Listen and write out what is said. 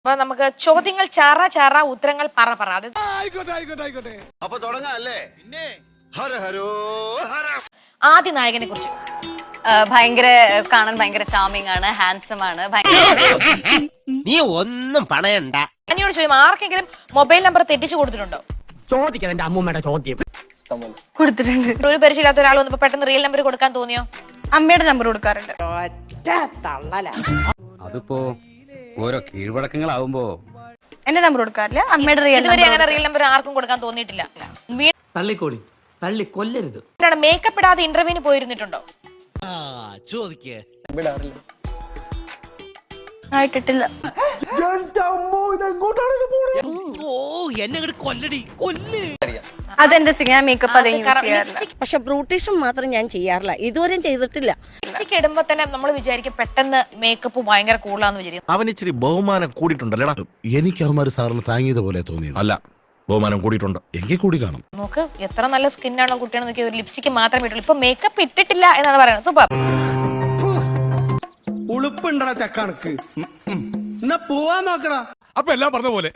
അപ്പൊ നമുക്ക് ചോദ്യങ്ങൾ ചാറ ചാറ ഉത്തരങ്ങൾ പറ പറ. അത് അപ്പൊ തുടങ്ങാല്ലേ? ആദ്യ നായകനെ കുറിച്ച്. ഭയങ്കര കാണാൻ ഭയങ്കര ചാമിങ് ആണ്, ഹാൻസം ആണ്. നീ ഒന്നും പണയണ്ട. എന്നോട് ചോദിക്കും, ആർക്കെങ്കിലും മൊബൈൽ നമ്പർ തെറ്റിച്ചു കൊടുത്തിട്ടുണ്ടോ? ചോദിക്കാൻ എന്റെ അമ്മൂമ്മയുടെ ചോദ്യം കൊടുത്തിട്ടുണ്ട്. ഒരു പരിചയമില്ലാത്ത ഒരാൾ വന്നപ്പോ പെട്ടെന്ന് റിയൽ നമ്പർ കൊടുക്കാൻ തോന്നിയോ? അമ്മയുടെ നമ്പർ കൊടുക്കാറുണ്ട്. അതിപ്പോ ഓരോ കീഴ്വഴക്കങ്ങളാവുമ്പോ എന്റെ നമ്പർ കൊടുക്കാറില്ല. അമ്മയുടെ റിയൽ ഇതുവരെ അങ്ങനെ റിയൽ നമ്പർ ആർക്കും കൊടുക്കാൻ തോന്നിയിട്ടില്ല. തള്ളിക്കോളി, തള്ളി കൊല്ലരുത്. മേക്കപ്പ് ഇടാതെ ഇന്റർവ്യൂവിന് പോയിരുന്നിട്ടുണ്ടോ? ചോദിക്കേ ആയിട്ടിട്ടില്ല. ഓ എന്നെ കൊല്ലടി കൊല്ല്. അതെന്റെ ഞാൻ മേക്കപ്പ് അതേ യൂസ് ചെയ്യാറില്ല. പക്ഷെ ബ്യൂട്ടീഷ്യൻ മാത്രം ഞാൻ ചെയ്യാറില്ല, ഇതുവരെയും ചെയ്തിട്ടില്ല. ലിപ്സ്റ്റിക് ഇടുമ്പോ തന്നെ നമ്മൾ വിചാരിക്കും പെട്ടെന്ന് മേക്കപ്പ് ഭയങ്കര കൂളാന്ന് വിചാരിക്കും. അവൻ ഇച്ചിരി ബഹുമാനം കൂടിയിട്ടുണ്ടല്ലേടാ. എനിക്ക് അവന്മാര് സാറിന് താങ്ങിയത് പോലെ തോന്നി. അല്ല, ബഹുമാനം കൂടിയിട്ടുണ്ട്. എങ്കിൽ കൂടി കാണും. നോക്ക് എത്ര നല്ല സ്കിന്നാണോ കുട്ടിയാണെന്ന് നോക്കി. ഒരു ലിപ്സ്റ്റിക് മാത്രമേ ഇട്ടുള്ളൂ. ഇപ്പൊ മേക്കപ്പ് ഇട്ടിട്ടില്ല എന്നാണ് പറയുന്നത്. സൂപ്പർ. ഉളുപ്പുണ്ടടാ ചക്കണക്ക്. എന്നാ പോവാൻ നോക്കടാ. അപ്പൊ എല്ലാം പറഞ്ഞ പോലെ